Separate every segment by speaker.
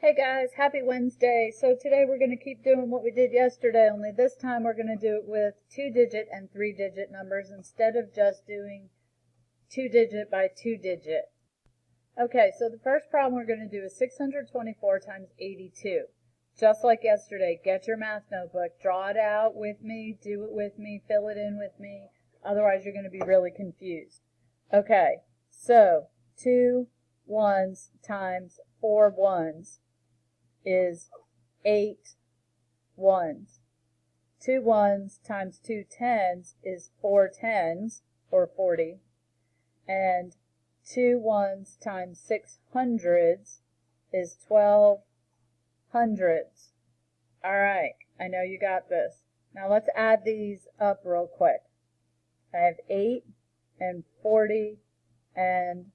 Speaker 1: Hey guys, happy Wednesday. So today we're going to keep doing what we did yesterday, only this time we're going to do it with 2-digit and 3-digit numbers instead of just doing 2-digit by 2-digit. Okay, so the first problem we're going to do is 624 times 82. Just like yesterday, get your math notebook, draw it out with me, do it with me, fill it in with me. Otherwise you're going to be really confused. Okay, so 2 ones times 4 ones is 8 ones. 2 ones times 2 tens is 4 tens, or 40. And 2 ones times 6 hundreds is 12 hundreds. Alright, I know you got this. Now let's add these up real quick. I have 8 and 40 and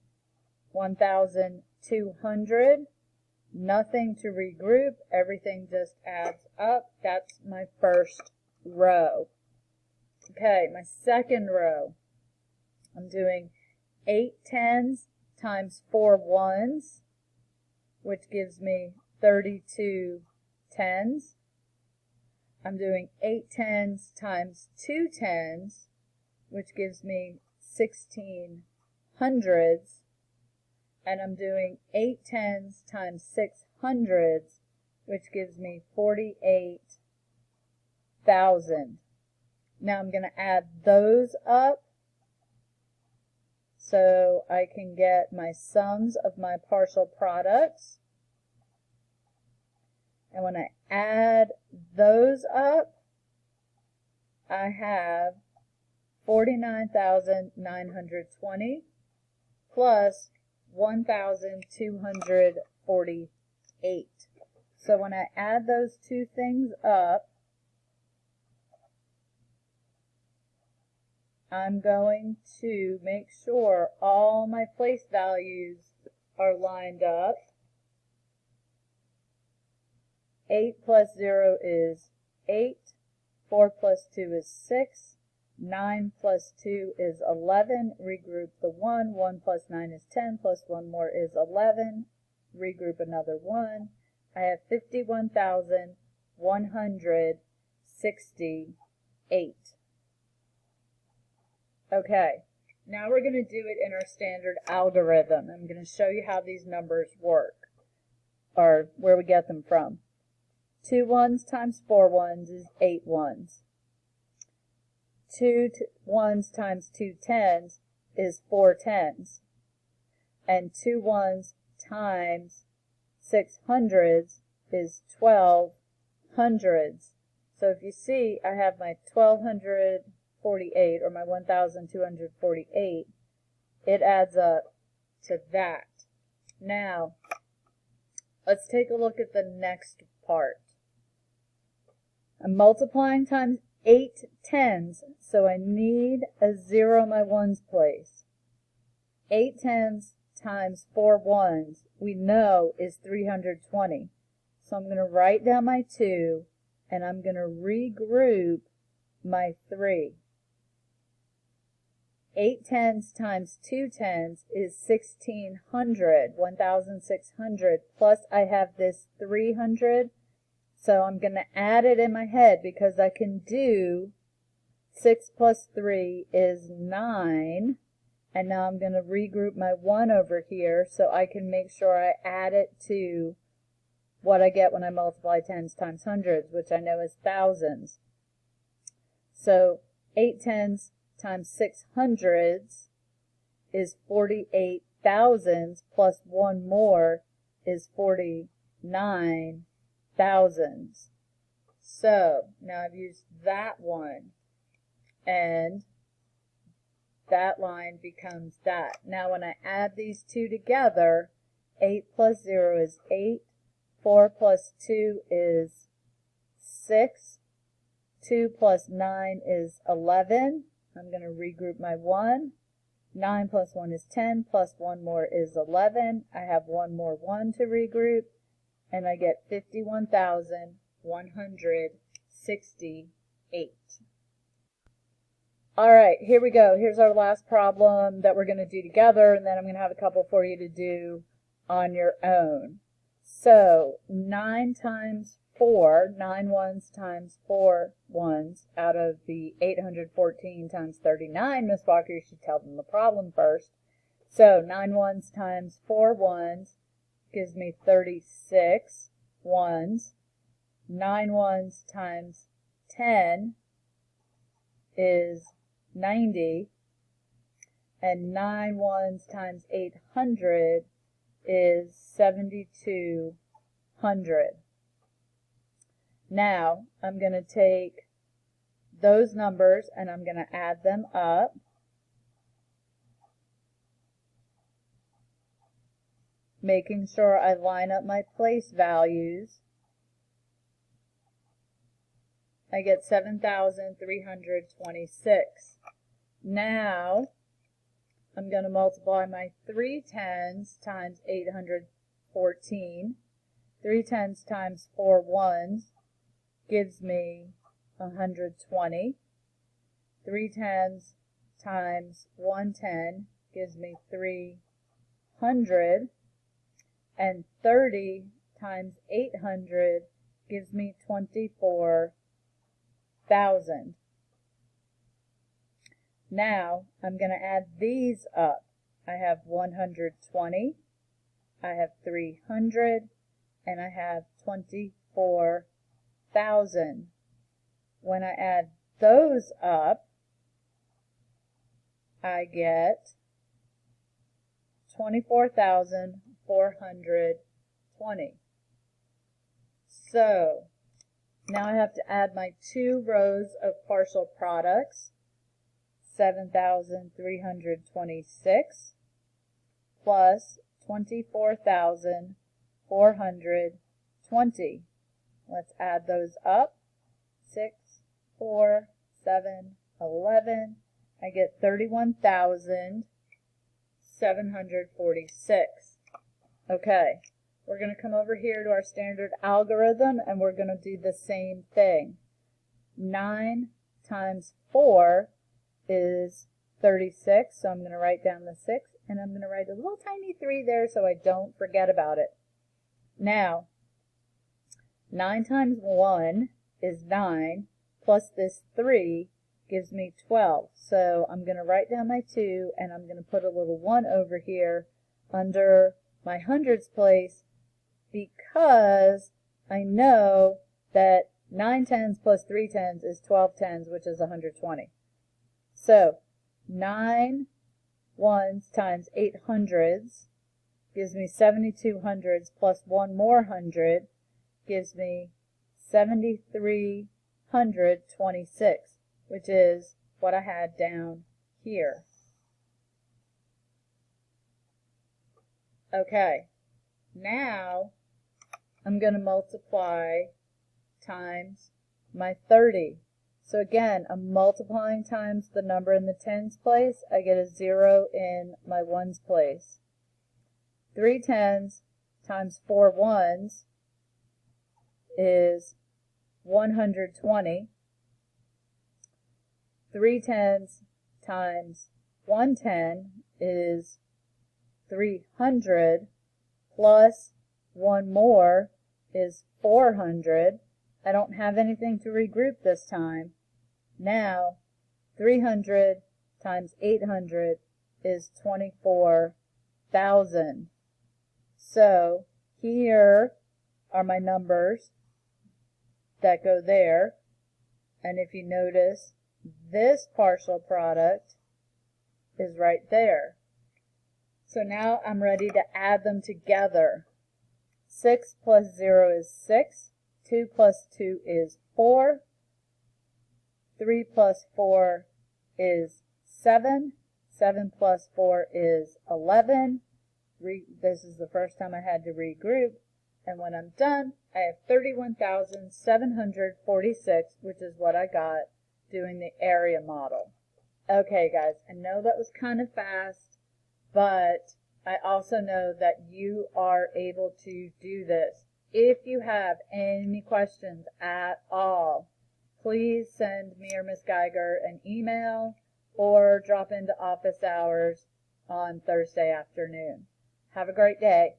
Speaker 1: 1,200. Nothing to regroup, everything just adds up. That's my first row. Okay, my second row, I'm doing 8 tens times 4 ones, which gives me 32 tens. I'm doing 8 tens times 2 tens, which gives me 16 hundreds. And I'm doing 8 tens times 6 hundreds, which gives me 48,000. Now I'm going to add those up so I can get my sums of my partial products. And when I add those up, I have 49,920 plus 1,248. So when I add those two things up, I'm going to make sure all my place values are lined up. 8 plus 0 is 8. 4 plus 2 is 6. 9 plus 2 is 11. Regroup the 1. 1 plus 9 is 10. Plus 1 more is 11. Regroup another 1. I have 51,168. Okay, now we're going to do it in our standard algorithm. I'm going to show you how these numbers work, or where we get them from. 2 ones times 4 ones is 8 ones. 2 ones times 2 tens is 4 tens. And 2 ones times 6 hundreds is 12 hundreds. So if you see, I have my 1,248, or my 1,248. It adds up to that. Now, let's take a look at the next part. I'm multiplying times 8 tens, so I need a 0 in my ones place. 8 tens times 4 ones, we know, is 320. So I'm going to write down my 2, and I'm going to regroup my 3. 8 tens times 2 tens is 1,600, 1,600, plus I have this 300. So I'm going to add it in my head because I can do 6 plus 3 is 9. And now I'm going to regroup my 1 over here so I can make sure I add it to what I get when I multiply tens times hundreds, which I know is thousands. So 8 tens times 6 hundreds is 48 thousands, plus 1 more is 49 thousands. So now I've used that one, and that line becomes that. Now when I add these two together, 8 plus 0 is 8, 4 plus 2 is 6, 2 plus 9 is 11. I'm going to regroup my 1. 9 plus 1 is 10, plus 1 more is 11. I have one more 1 to regroup, and I get 51,168. All right, here we go. Here's our last problem that we're going to do together, and then I'm going to have a couple for you to do on your own. So 9 times 4, 9 ones times 4 ones out of the 814 times 39, Miss Walker, you should tell them the problem first. So 9 ones times 4 ones gives me 36 ones. 9 ones times 10 is 90. And 9 ones times 800 is 7,200. Now, I'm going to take those numbers and I'm going to add them up. Making sure I line up my place values. I get 7,326. Now, I'm going to multiply my 3 tens times 814. 3 tens times 4 ones gives me 120. 3 tens times 110 gives me 300. And 30 times 800 gives me 24,000. Now, I'm going to add these up. I have 120, I have 300, and I have 24,000. When I add those up, I get 24,420. So, now I have to add my 2 rows of partial products. 7,326 plus 24,420. Let's add those up. 6, 4, 7, 11. I get 31,746. Okay, we're going to come over here to our standard algorithm and we're going to do the same thing. 9 times 4 is 36, so I'm going to write down the 6, and I'm going to write a little tiny 3 there so I don't forget about it. Now, 9 times 1 is 9, plus this 3 gives me 12. So I'm going to write down my 2, and I'm going to put a little 1 over here under my hundreds place because I know that 9 tens plus 3 tens is 12 tens, which is 120. So 9 ones times 8 hundreds gives me 72 hundreds plus 1 more hundred gives me 7,326, which is what I had down here. Okay, now I'm going to multiply times my 30. So again, I'm multiplying times the number in the tens place. I get a 0 in my ones place. 3 tens times 4 ones is 120. 3 tens times 110 is 300, plus 1 more is 400. I don't have anything to regroup this time. Now, 300 times 800 is 24,000. So, here are my numbers that go there. And if you notice, this partial product is right there. So now I'm ready to add them together. 6 plus 0 is 6. 2 plus 2 is 4. 3 plus 4 is 7. 7 plus 4 is 11. This is the first time I had to regroup. And when I'm done, I have 31,746, which is what I got doing the area model. Okay, guys, I know that was kind of fast, but I also know that you are able to do this. If you have any questions at all, please send me or Miss Geiger an email or drop into office hours on Thursday afternoon. Have a great day.